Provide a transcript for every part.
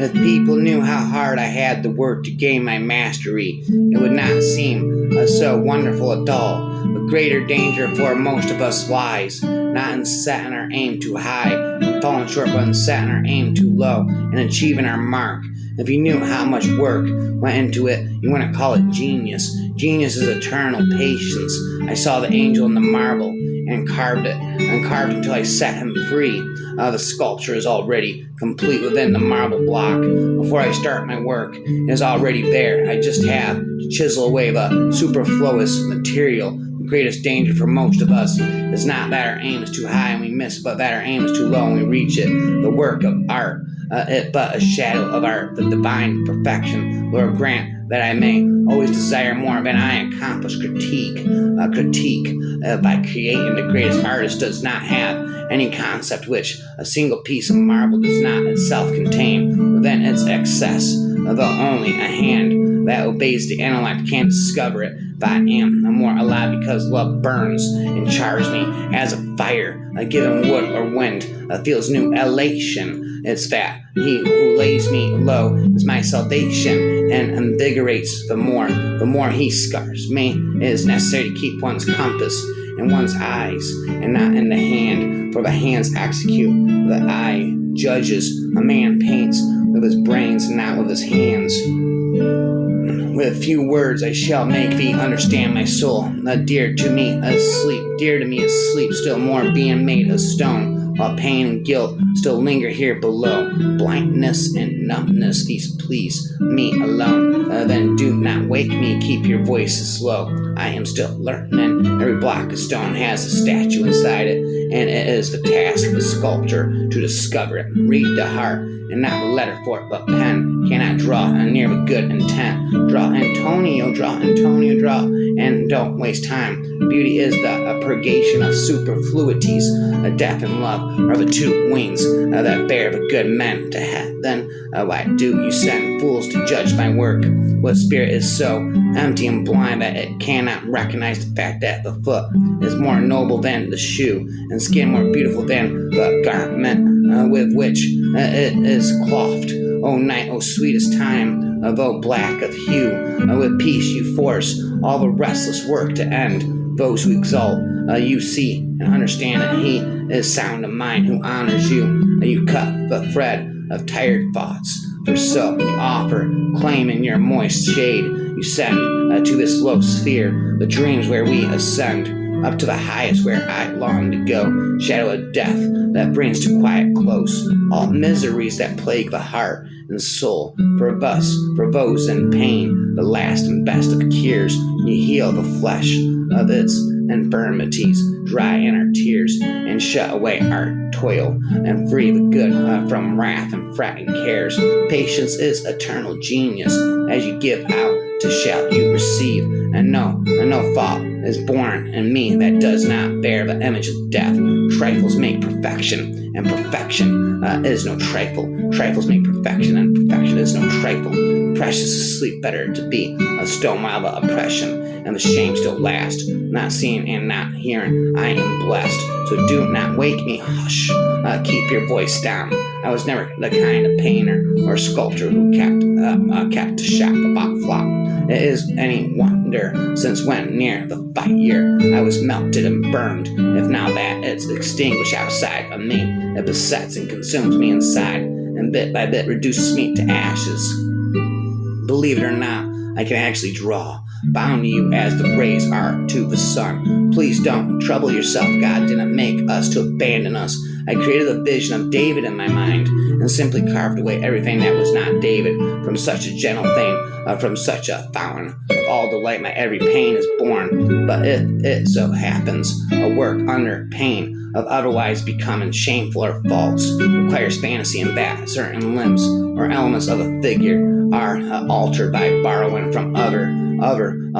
If people knew how hard I had to work to gain my mastery, it would not seem so wonderful at all. But greater danger for most of us lies, not in setting our aim too high and falling short, but in setting our aim too low and achieving our mark. If you knew how much work went into it, you wouldn't call it genius. Genius is eternal patience. I saw the angel in the marble and carved until I set him free. The sculpture is already complete within the marble block. Before I start my work, it is already there. I just have to chisel away the superfluous material. The greatest danger for most of us is not that our aim is too high and we miss, but that our aim is too low and we reach it. The work of art, it but a shadow of art, the divine perfection. Lord, grant that I may always desire more than I accomplish. Critique by creating the greatest artist does not have any concept which a single piece of marble does not itself contain within its excess, although only a hand that obeys the intellect can discover it. If I am more alive because love burns and chars me as a fire, given wood or wind feels new elation. It's that he who lays me low is my salvation and invigorates the more he scars me. It is necessary to keep one's compass in one's eyes and not in the hand, for the hands execute, the eye judges. A man paints with his brains and not with his hands. With few words I shall make thee understand my soul. Dear to me as sleep, still more being made of stone, while pain and guilt still linger here below. Blindness and numbness, these please me alone. Then do not wake me, keep your voices low. I am still learning. Every block of stone has a statue inside it, and it is the task of the sculptor to discover it. Read the heart and not the letter for it, but pen cannot draw near with good intent. Draw, Antonio, draw, and don't waste time. Beauty is the purgation of superfluities. Death and love are the two wings that bear the good men to heaven. Why do you send fools to judge my work? What spirit is so empty and blind that it cannot recognize the fact that the foot is more noble than the shoe, and skin more beautiful than the garment with which it is clothed? O night, O sweetest time, though black of hue, with peace you force all the restless work to end. Those who exalt you see and understand that he is sound of mind who honors you. You cut the thread of tired thoughts, for so you offer, claim in your moist shade. You send to this low sphere the dreams where we ascend, up to the highest where I long to go. Shadow of death that brings to quiet close all miseries that plague the heart and soul. For those in pain, the last and best of cures, you heal the flesh of its infirmities, dry in our tears, and shut away our toil, and free the good from wrath and fretting cares. Patience is eternal genius. As you give out, to shall you receive, and no fault is born in me that does not bear the image of death. Trifles make perfection, and perfection is no trifle. Trifles make perfection, and perfection is no trifle. Precious is sleep, better to be a stone while the oppression and the shame still last. Not seeing and not hearing, I am blessed. So do not wake me, hush, keep your voice down. I was never the kind of painter or sculptor who kept to shop about flop. It is any wonder since when near the fire I was melted and burned. If now that it's extinguished outside of me, it besets and consumes me inside, and bit by bit reduces me to ashes. Believe it or not, I can actually draw, bound to you as the rays are to the sun. Please don't trouble yourself. God didn't make us to abandon us. I created a vision of David in my mind and simply carved away everything that was not David. From such a gentle thing, from such a fountain of all delight, my every pain is born. But if it so happens, a work under pain of otherwise becoming shameful or false requires fantasy, and that certain limbs or elements of a figure are altered by borrowing from other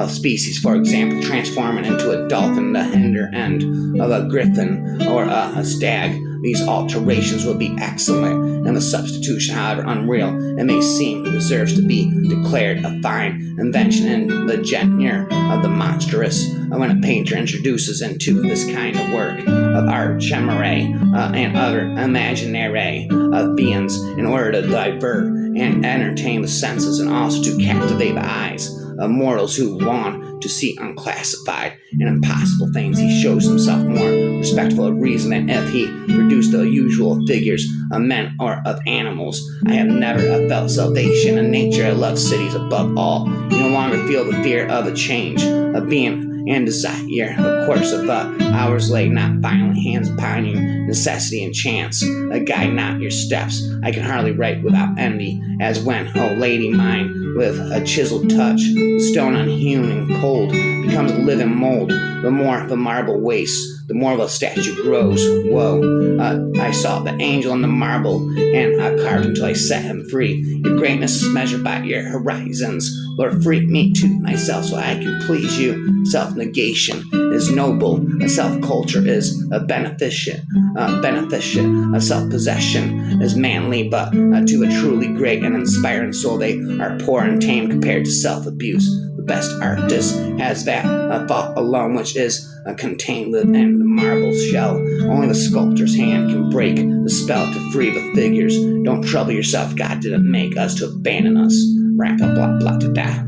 species. For example, transforming into a dolphin the hinder end of a griffin or a stag These alterations will be excellent, and the substitution, however unreal it may seem, deserves to be declared a fine invention in the genre of the monstrous. When a painter introduces into this kind of work of art chimerae and other imaginary beings in order to divert and entertain the senses and also to captivate the eyes of mortals who long to see unclassified and impossible things, he shows himself more respectful of reason than if he produced the usual figures of men or of animals. I have never felt salvation in nature. I love cities above all. You no longer feel the fear of a change of being and desire. The course of hours lay not violent hands upon you. Necessity and chance guide not your steps. I can hardly write without envy, as when, oh lady mine, with a chiseled touch, the stone unhewn and cold becomes a living mold. The more the marble wastes, the more the statue grows. Whoa, I saw the angel in the marble and carved until I set him free. Your greatness is measured by your horizons. Lord, free me to myself so I can please you. Self-negation is noble. Self-culture is beneficent. A self-possession is manly, but to a truly great and inspiring soul, they are poor and tame compared to self-abuse. The best artist has that thought alone which is contained within the marble shell. Only the sculptor's hand can break the spell to free the figures. Don't trouble yourself. God didn't make us to abandon us. Rack a blah blah da da.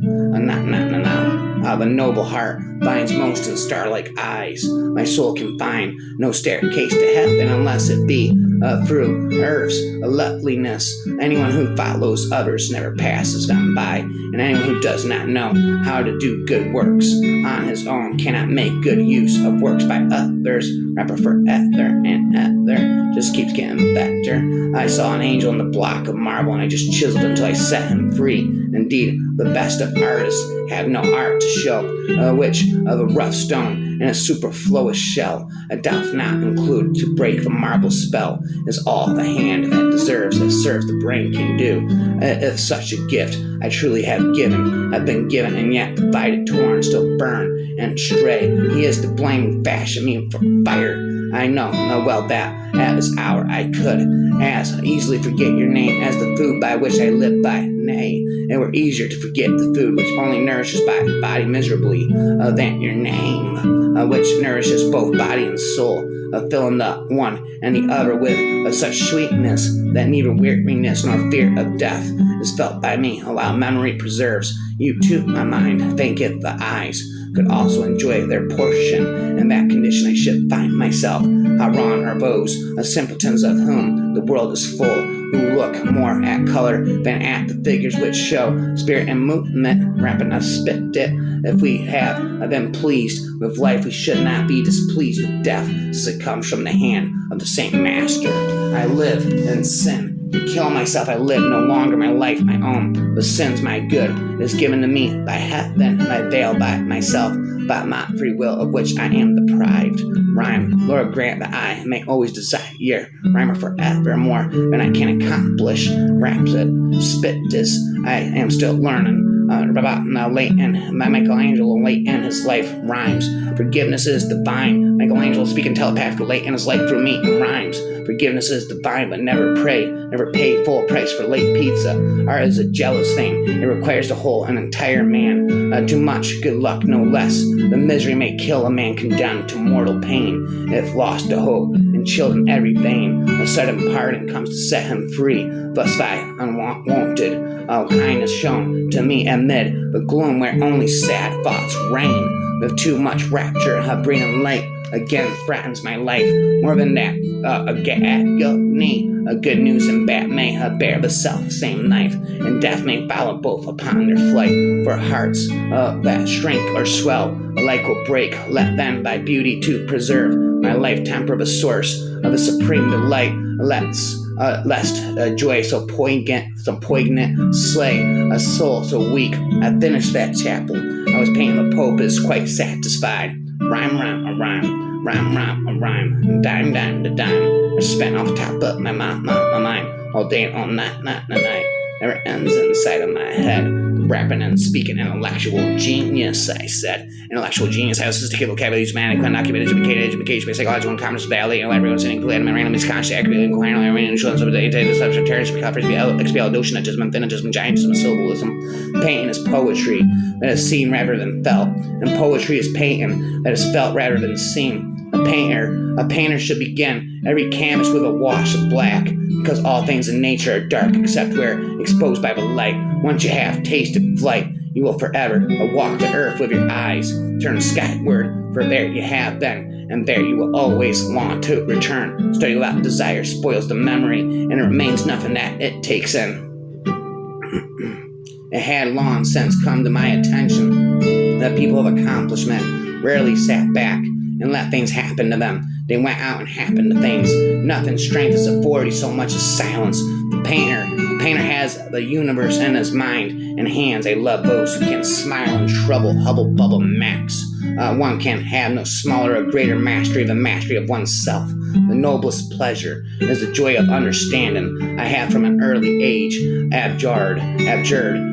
The noble heart finds most in star-like eyes. My soul can find no staircase to heaven unless it be through earth's loveliness. Anyone who follows others never passes them by, and anyone who does not know how to do good works on his own cannot make good use of works by others. Rapper forever and ever just keeps getting better. I saw an angel in the block of marble, and I just chiseled until I set him free. Indeed, the best of artists have no art to show, which of a rough stone and a superfluous shell a doth not include to break the marble spell is all the hand that deserves that serves the brain can do. If such a gift I truly have been given, and yet divided, torn, still burn and stray, he is to blame who fashioned me for fire. I know well that at this hour I could as easily forget your name as the food by which I live by. Nay, it were easier to forget the food which only nourishes my body miserably than your name, which nourishes both body and soul, filling the one and the other with such sweetness that neither weariness nor fear of death is felt by me, while memory preserves you to my mind. Thinketh the eyes could also enjoy their portion. In that condition I should find myself. How wrong are those simpletons of whom the world is full, who look more at color than at the figures which show spirit and movement. Rapping us spit it. If we have been pleased with life, we should not be displeased with death, since it comes from the hand of the same master. I live in sin. To kill myself, I live no longer my life my own. The sin's my good. It is given to me by heaven, my veil by myself, by my free will of which I am deprived. Rhyme, Lord, grant that I may always desire rhymer forevermore than I can accomplish. Rhapsod, spit this, I am still learning about Michelangelo late in his life rhymes. Forgiveness is divine. Michelangelo speaking telepathically late in his life through me in rhymes. Forgiveness is divine, but never pay full price for late pizza. Art is a jealous thing. It requires the whole and entire man. Too much good luck, no less. The misery may kill a man condemned to mortal pain, if lost to hope and chilled in every vein. A sudden pardon comes to set him free. Thus thy unwonted kindness shown to me amid the gloom where only sad thoughts reign. With too much rapture, bringing light again threatens my life. More than that, agony. Good news and bad may bear the self-same knife, and death may follow both upon their flight. For hearts that shrink or swell alike will break. Let then thy beauty to preserve my life temper the source of the supreme delight. Lest joy so poignant slay a soul so weak. I finished that chapel. I was painting the Pope is quite satisfied. Rhyme, a rhyme, a rhyme, dime, to dime. I spent off the top of my mind, all day and all night. Never ends inside of my head. The rapping and speaking intellectual genius, I said. Intellectual genius has sophisticated vocabulary, humanity, unoccupied, education, psychological, and common ballet, and library, and including random, misconscious, accurate, incoherent, and showing some of the deception, terrorism, expelladation, finitism, giantism, syllabalism. Painting is poetry that is seen rather than felt, and poetry is painting that is felt rather than seen. A painter should begin every canvas with a wash of black, because all things in nature are dark except where exposed by the light. Once you have tasted flight, you will forever walk the earth with your eyes turned skyward, for there you have been, and there you will always long to return. Study without desire spoils the memory, and it remains nothing that it takes in. It had long since come to my attention that people of accomplishment rarely sat back and let things happen to them. They went out and happened to things. Nothing strength is authority so much as silence. The painter has the universe in his mind and hands. I love those who can smile in trouble, hubble, bubble, max. One can have no smaller or greater mastery than mastery of oneself. The noblest pleasure is the joy of understanding. I have from an early age abjured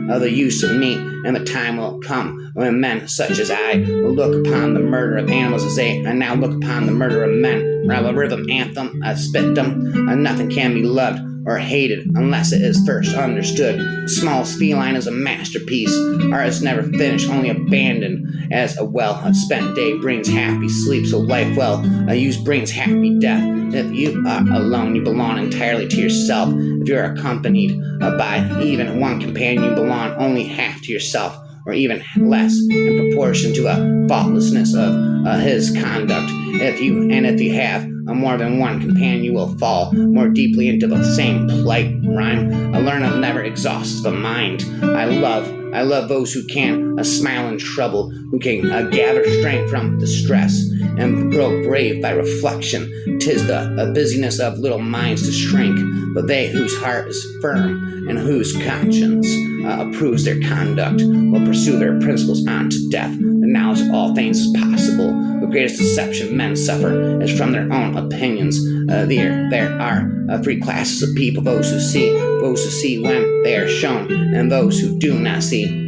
of the use of meat, and the time will come when men such as I will look upon the murder of animals as they now look upon the murder of men. A rhythm anthem, a spit them, nothing can be loved or hated unless it is first understood. The smallest feline is a masterpiece. Art is never finished, only abandoned. As a well-spent day brings happy sleep, so life well used brings happy death. If you are alone, you belong entirely to yourself. If you are accompanied by even one companion, you belong only half to yourself, or even less, in proportion to a faultlessness of his conduct. If you have more than one companion, you will fall more deeply into the same plight. Rhyme. A learner never exhausts the mind. I love those who can smile in trouble, who can gather strength from distress, and grow brave by reflection. 'Tis the busyness of little minds to shrink, but they whose heart is firm and whose conscience approves their conduct will pursue their principles on to death. The knowledge of all things is possible. The greatest deception men suffer is from their own opinions. There are three classes of people: those who see when they are shown, and those who do not see.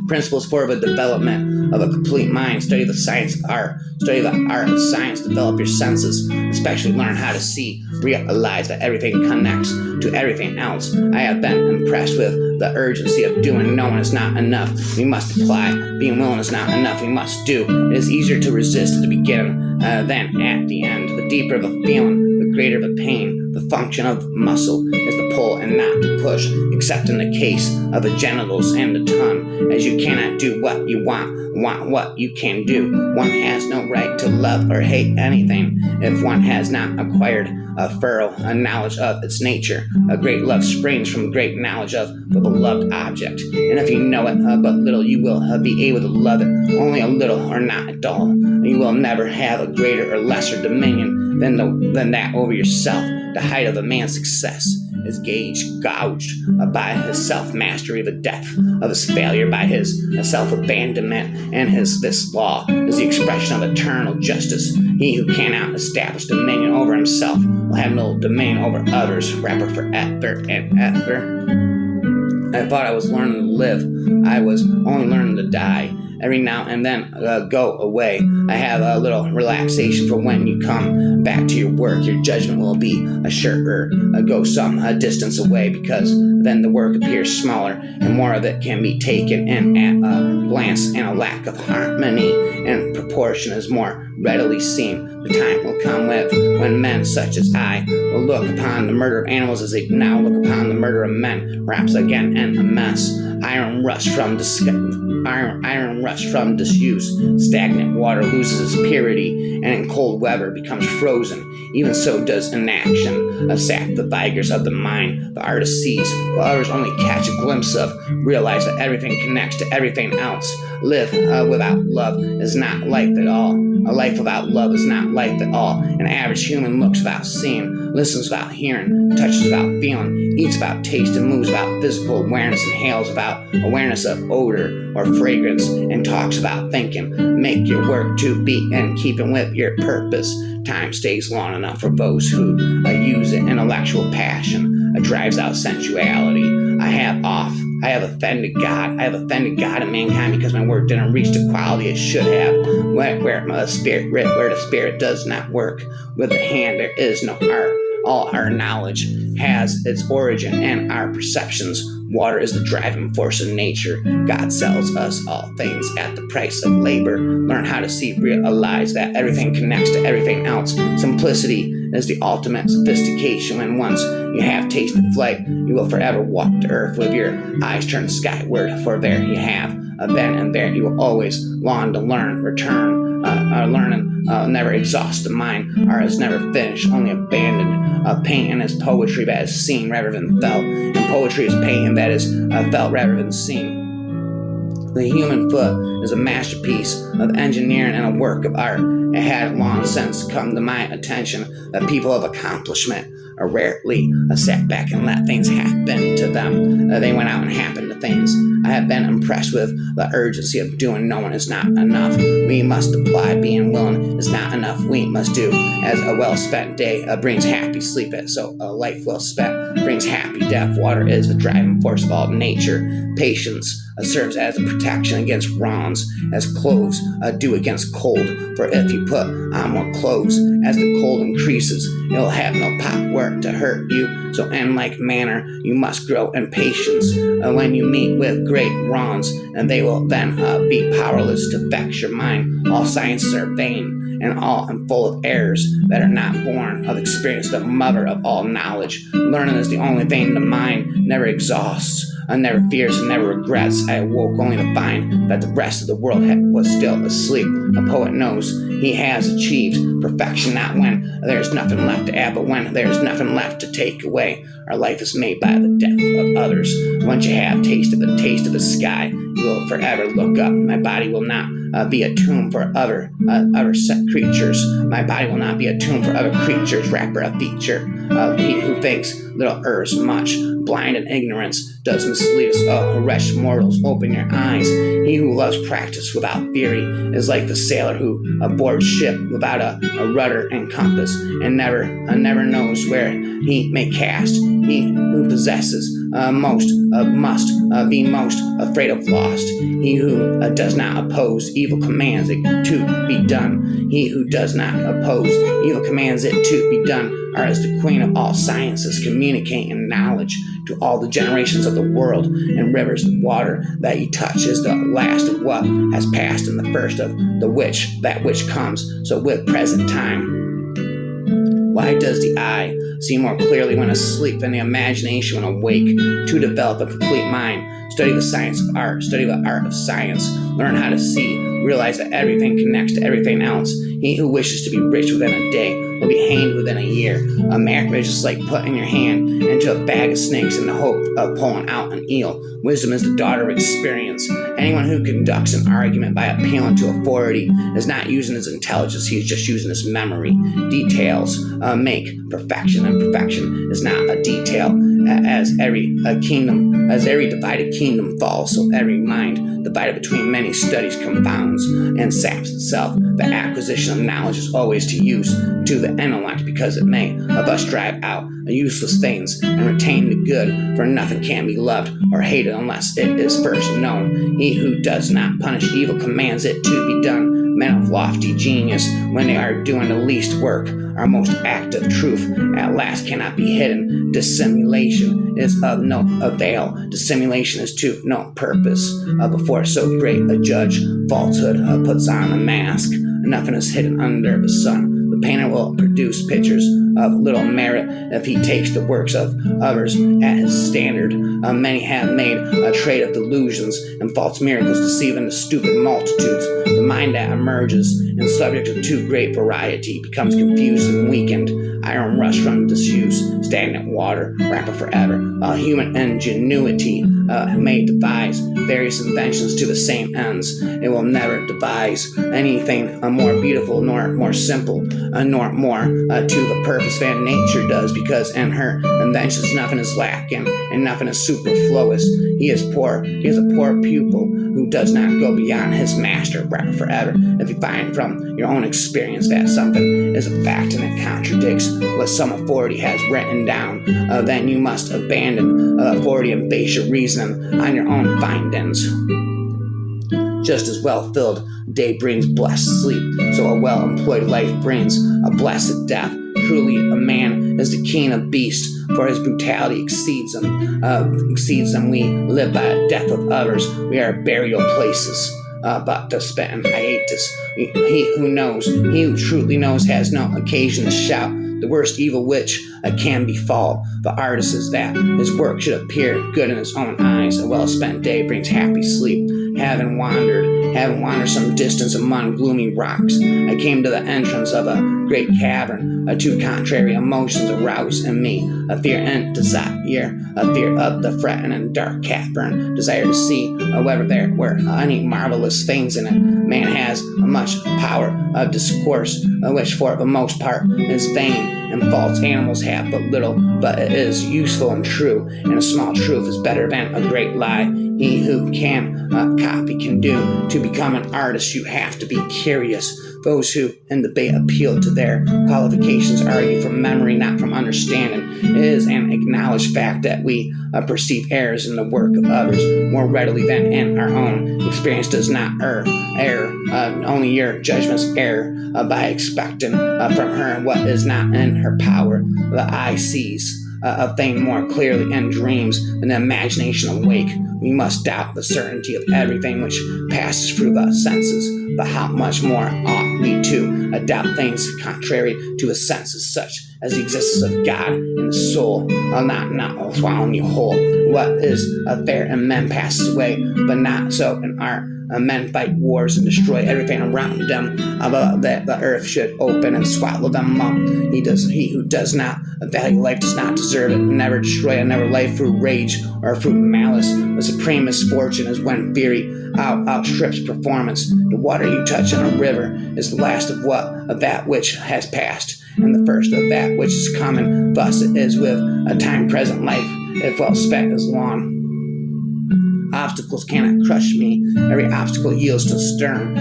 Principles for the development of a complete mind. Study the science of art. Study the art of science. Develop your senses. Especially learn how to see. Realize that everything connects to everything else. I have been impressed with the urgency of doing. Knowing is not enough. We must apply. Being willing is not enough. We must do. It is easier to resist at the beginning than at the end. The deeper the feeling, the greater the pain. The function of muscle is to pull and not to push, except in the case of the genitals and the tongue, as you cannot do what you want what you can do. One has no right to love or hate anything if one has not acquired a thorough knowledge of its nature. A great love springs from great knowledge of the beloved object, and if you know it but little, you will be able to love it only a little or not at all. You will never have a greater or lesser dominion than that over yourself. The height of a man's success is gouged by his self-mastery, the depth of his failure by his self-abandonment, and this law is the expression of eternal justice. He who cannot establish dominion over himself will have no dominion over others, forever and ever. I thought I was learning to live. I was only learning to die. Every now and then go away. I have a little relaxation for when you come back to your work. Your judgment will be surer. Go some distance away, because then the work appears smaller and more of it can be taken in at a glance, and a lack of harmony and proportion is more readily seen. The time will come when men such as I will look upon the murder of animals as they now look upon the murder of men, perhaps again in a mess. Iron rust from disuse. Stagnant water loses its purity, and in cold weather becomes frozen. Even so does inaction sap the vigors of the mind. The artist sees, while others only catch a glimpse of. Realize that everything connects to everything else. Live without love is not life at all. A life without love is not life at all. An average human looks without seeing, listens without hearing, touches without feeling, eats without taste, and moves without physical awareness, inhales without awareness of odor or fragrance, and talks without thinking. Make your work to be in keeping with your purpose. Time stays long enough for those who use it. Intellectual passion drives out sensuality. I have I have offended God. I have offended God and mankind because my work didn't reach the quality it should have. Where the Spirit does not work with the hand, there is no art. All our knowledge has its origin in our perceptions. Water is the driving force of nature. God sells us all things at the price of labor. Learn how to see, realize that everything connects to everything else. Simplicity is the ultimate sophistication. When once you have tasted flight, you will forever walk the earth with your eyes turned skyward, for there you have been, and there you will always long to learn. Return. Learning never exhausts the mind. Art is never finished, only abandoned. Painting is poetry that is seen rather than felt, and poetry is painting that is felt rather than seen. The human foot is a masterpiece of engineering and a work of art. It had long since come to my attention that people of accomplishment are rarely sat back and let things happen to them. They went out and happened to things. I have been impressed with the urgency of doing. Knowing is not enough. We must apply. Being willing is not enough. We must do. As a well-spent day brings happy sleep, so a life well spent brings happy death. Water is the driving force of all nature. Patience serves as a protection against wrongs, as clothes do against cold. For if you put on more clothes, as the cold increases, it'll have no power to hurt you. So in like manner, you must grow in patience when you meet with great wrongs, and they will then be powerless to vex your mind. All sciences are vain, and all and full of errors that are not born of experience, the mother of all knowledge. Learning is the only thing the mind never exhausts, never fears, and never regrets. I awoke only to find that the rest of the world was still asleep. A poet knows he has achieved perfection, not when there's nothing left to add, but when there's nothing left to take away. Our life is made by the death of others. Once you have tasted the taste of the sky, you will forever look up. My body will not be a tomb for other creatures. My body will not be a tomb for other creatures. Rapper a feature. He who thinks little errs much. Blind in ignorance does mislead us. Oh, wretched mortals, open your eyes. He who loves practice without theory is like the sailor who aboards ship without a rudder and compass, and never knows where he may cast. He who possesses most must be most afraid of lost. He who does not oppose evil commands it to be done. He who does not oppose evil commands it to be done. Art is the queen of all sciences, communicating knowledge to all the generations of the world. And rivers, the water that you touch is the last of what has passed, and the first of that which comes. So with present time, why does the eye see more clearly when asleep than the imagination when awake? To develop a complete mind, study the science of art, study the art of science, learn how to see, realize that everything connects to everything else. He who wishes to be rich within a day will be hanged within a year. A marriage is like putting your hand into a bag of snakes in the hope of pulling out an eel. Wisdom is the daughter of experience. Anyone who conducts an argument by appealing to authority is not using his intelligence, he is just using his memory. Details make perfection, and perfection is not a detail. As every divided kingdom falls, so every mind divided between many studies confounds and saps itself. The acquisition of knowledge is always to use to the intellect, because it may of us drive out useless things and retain the good, for nothing can be loved or hated unless it is first known. He who does not punish evil commands it to be done. Men of lofty genius, when they are doing the least work, are most active. Truth at last cannot be hidden. Dissimulation is of no avail. Dissimulation is to no purpose. Before so great a judge, falsehood puts on a mask. Nothing is hidden under the sun. The painter will produce pictures of little merit if he takes the works of others at his standard. Many have made a trade of delusions and false miracles, deceiving the stupid multitudes. The mind that emerges in subject of too great variety becomes confused and weakened. Iron rust from disuse, stagnant water, rampant forever. Human ingenuity may devise various inventions to the same ends. It will never devise anything more beautiful, nor more simple, nor more to the purpose than nature does, because in her inventions nothing is lacking and nothing is superfluous. He is poor. He is a poor pupil who does not go beyond his master, rapper forever. If you find from your own experience that something is a fact and it contradicts what some authority has written down, then you must abandon authority and base your reasoning on your own findings. Just as well-filled day brings blessed sleep, so a well-employed life brings a blessed death. Truly, a man is the king of beasts, for his brutality exceeds them. We live by the death of others. We are burial places, but to spend in hiatus. He who truly knows, has no occasion to shout. The worst evil which can befall the artist is that his work should appear good in his own eyes. A well-spent day brings happy sleep. Having wandered some distance among gloomy rocks, I came to the entrance of a great cavern. Two contrary emotions aroused in me: a fear and desire, a fear of the fretting and dark cavern, desire to see whether there were any marvelous things in it. Man has much power of discourse, which for the most part is vain, and false animals have but little, but it is useful and true, and a small truth is better than a great lie. He who can copy can do. To become an artist, you have to be curious. Those who in debate appeal to their qualifications argue from memory, not from understanding. It is an acknowledged fact that we perceive errors in the work of others more readily than in our own. Experience does not err. Only your judgments err by expecting from her what is not in her power. The eye sees a thing more clearly in dreams than the imagination awake. We must doubt the certainty of everything which passes through the senses, but how much more ought we to doubt things contrary to the senses, such as the existence of God and the soul, not swallowing you whole. What is fair in men passes away, but not so in art. Men fight wars and destroy everything around them, that the earth should open and swallow them up. He who does not value life does not deserve it. Never destroy another life through rage or through malice. The supreme misfortune is when theory outstrips performance. The water you touch in a river is the last of that which has passed, and the first of that which is coming. Thus it is with a time-present life, if well spent, is long. Obstacles cannot crush me. Every obstacle yields to stern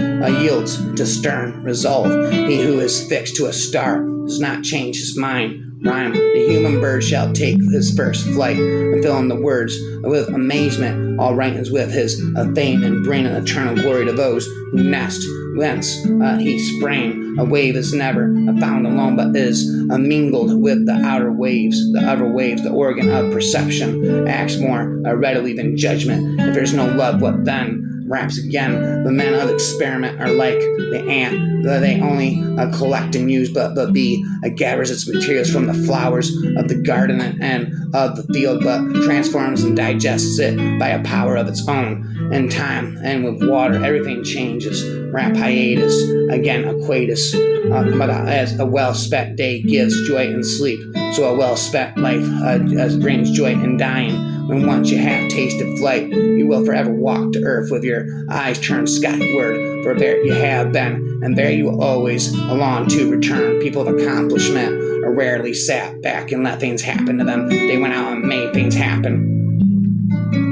resolve. He who is fixed to a star does not change his mind. Rhyme. The human bird shall take his first flight, and fill in the words with amazement. All right is with his fame, and bring an eternal glory to those who nest whence he sprang. A wave is never found alone, but is mingled with the outer waves. The organ of perception acts more readily than judgment. If there's no love, what then? Raps again. The men of experiment are like the ant. They only collect and use, but gathers its materials from the flowers of the garden and of the field, but transforms and digests it by a power of its own. In time and with water, everything changes. Rap hiatus, again aquatus. But as a well-spent day gives joy in sleep, so a well-spent life brings joy in dying. When once you have tasted flight, you will forever walk to earth with your eyes turned skyward, for there you have been, and there you will always long to return. People of accomplishment are rarely sat back and let things happen to them. They went out and made things happen.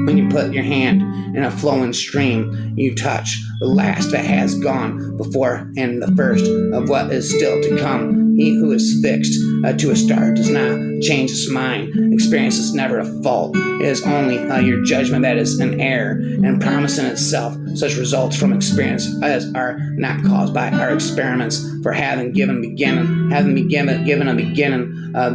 When you put your hand in a flowing stream, you touch the last that has gone before and the first of what is still to come. He who is fixed to a star does not change his mind. Experience is never a fault. It is only your judgment that is an error, and promise in itself such results from experience as are not caused by our experiments. For having given a beginning,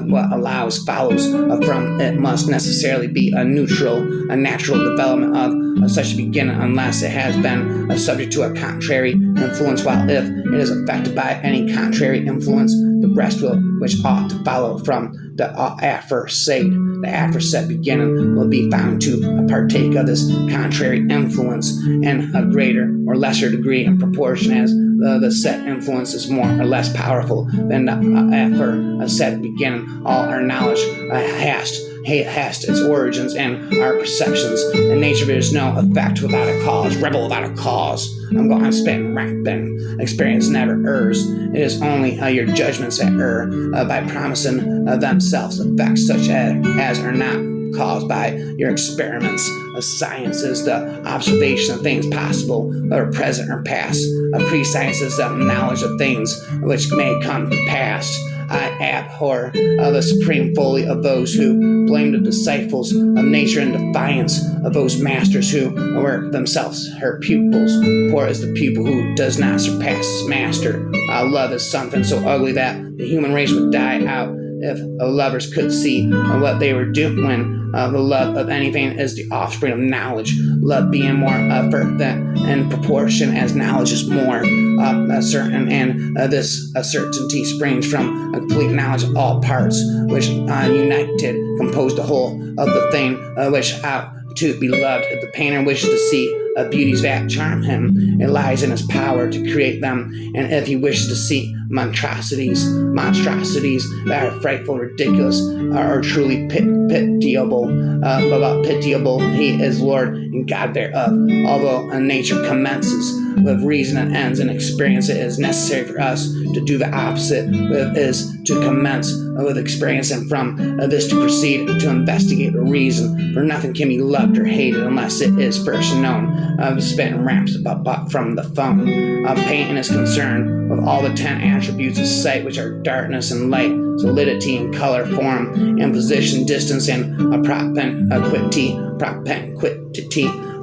what follows from it must necessarily be a natural development of such a beginning, unless it has been subject to a contrary influence. While if it is affected by any contrary influence, the rest which ought to follow from the aforesaid beginning will be found to partake of this contrary influence in a greater or lesser degree in proportion as the said influence is more or less powerful than the aforesaid beginning. All our knowledge has its origins in our perceptions. In nature, there is no effect without a cause, rebel without a cause. I'm going spitting, rapping. Experience never errs. It is only your judgments that err by promising themselves effects such as are not caused by your experiments. Science is the observation of things possible, whether present or past. Pre-science is the knowledge of things which may come to pass. I abhor the supreme folly of those who blame the disciples of nature in defiance of those masters who were themselves her pupils. Poor is the pupil who does not surpass his master. Love is something so ugly that the human race would die out if lovers could see what they were doing. The love of anything is the offspring of knowledge, love being more fervent in proportion as knowledge is more certain, and this certainty springs from a complete knowledge of all parts, which united compose the whole of the thing which out to be loved. If the painter wishes to see beauties that charm him, it lies in his power to create them. And if he wishes to see monstrosities that are frightful, ridiculous, or truly pitiable, he is Lord and God thereof. Although nature commences with reason and ends in experience, it is necessary for us to do the opposite, which is to commence with experience, and from this to proceed to investigate the reason. For nothing can be loved or hated unless it is first known. Spitting ramps up from the phone. Painting is concerned with all the 10 attributes of sight, which are darkness and light, solidity and color, form and position, distance and propinquity,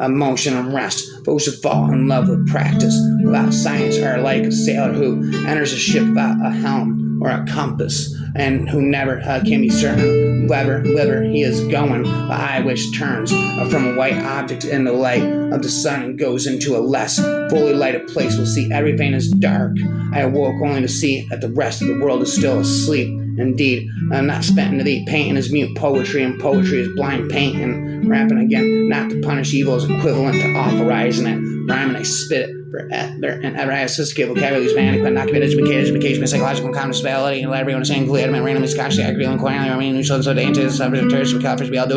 motion and rest. Those who fall in love with practice without science are like a sailor who enters a ship without a helm or a compass, and who never can be certain whither he is going. The eye which turns from a white object in the light of the sun and goes into a less fully lighted place will see everything is dark. I awoke only to see that the rest of the world is still asleep. Indeed, I'm not spent to thee. Painting is mute poetry, and poetry is blind painting. Rapping again, not to punish evil, is equivalent to authorizing it. Rhyming, I spit it forever and ever. I have sophisticated vocabulary, is inadequate, not committed, education, psychological understanding, and library, understanding, complete, element, randomly, scotchly, accurate, and coinally, I mean, new so the antithesis, subject, terrorist, calipers, beyond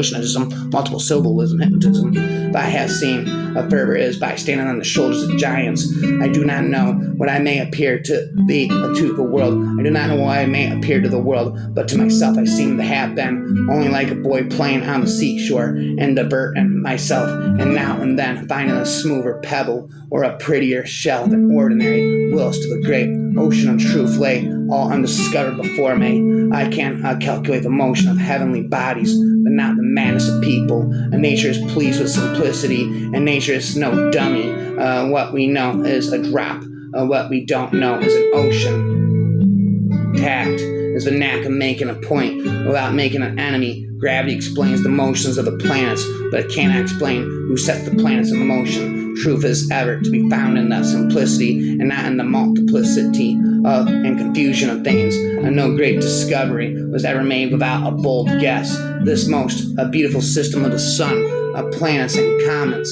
multiple syllabalism, hypnotism. But I have seen a fervor is by standing on the shoulders of giants. I do not know what I may appear to be to the world. I do not know what I may appear to the world, but to myself I seem to have been only like a boy playing on the seashore and diverting myself, and now and then finding a smoother pebble or a prettier shell than ordinary, whilst the great ocean of truth lay all undiscovered before me. I can calculate the motion of heavenly bodies, but not the madness of people. Nature is pleased with simplicity, and nature is no dummy. What we know is a drop. What we don't know is an ocean. Tact is the knack of making a point without making an enemy. Gravity explains the motions of the planets, but it cannot explain who sets the planets in motion. Truth is ever to be found in the simplicity and not in the multiplicity of and confusion of things. And no great discovery was ever made without a bold guess. This most beautiful system of the sun, planets and comets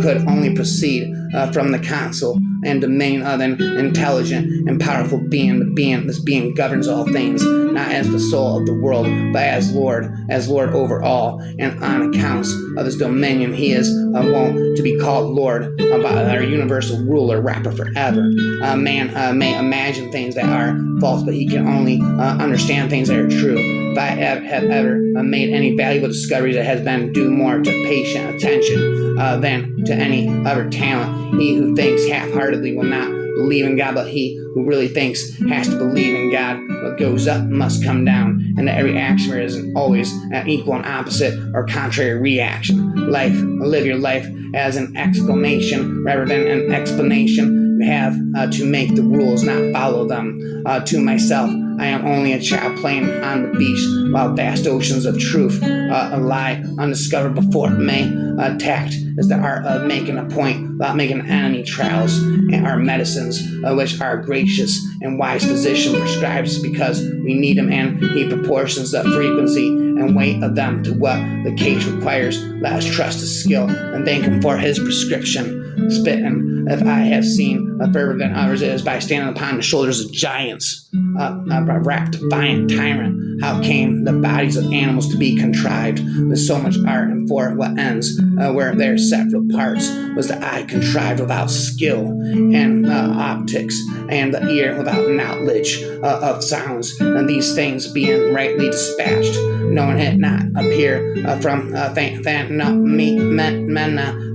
could only proceed from the council and domain of an intelligent and powerful being. This being governs all things, not as the soul of the world, but as Lord over all. And on accounts of his dominion, he is wont to be called Lord, our universal ruler, rapper forever. Man may imagine things that are false, but he can only understand things that are true. If I have ever made any valuable discoveries, it has been due more to patient attention than to any other talent. He who thinks half-heartedly will not believe in God, but he who really thinks has to believe in God. What goes up must come down, and that every action there isn't always an equal and opposite or contrary reaction. Live your life as an exclamation rather than an explanation. You have to make the rules, not follow them. To myself, I am only a child playing on the beach while vast oceans of truth lie undiscovered before me. Tact is the art of making a point without making enemy. Trials and our medicines, which our gracious and wise physician prescribes because we need them, and he proportions the frequency and weight of them to what the case requires. Let us trust his skill and thank him for his prescription. Spitting, if I have seen a fervor than others, it is by standing upon the shoulders of giants. rap defiant tyrant. How came the bodies of animals to be contrived with so much art, and for what ends where their several parts was the eye contrived without skill, and optics, and the ear without knowledge of sounds, and these things being rightly dispatched, knowing it not appear from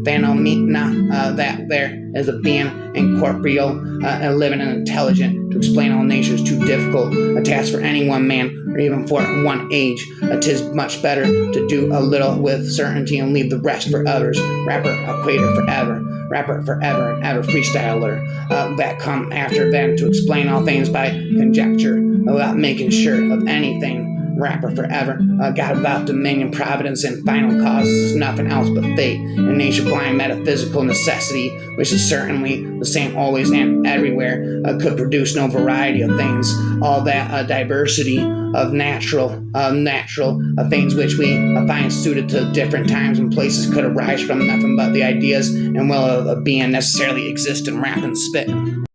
phenomena that there is a being incorporeal and living and intelligent to explain all natures too difficult a task for any one man or even for one age. 'Tis much better to do a little with certainty and leave the rest for others. Rapper, equator forever, rapper forever and ever, freestyler that come after them to explain all things by conjecture without making sure of anything. Rapper forever, God without dominion, providence, and final causes is nothing else but fate and nature blind metaphysical necessity, which is certainly the same always and everywhere, could produce no variety of things. All that diversity of natural things which we find suited to different times and places could arise from nothing but the ideas and will of being necessarily exist in rap and spit.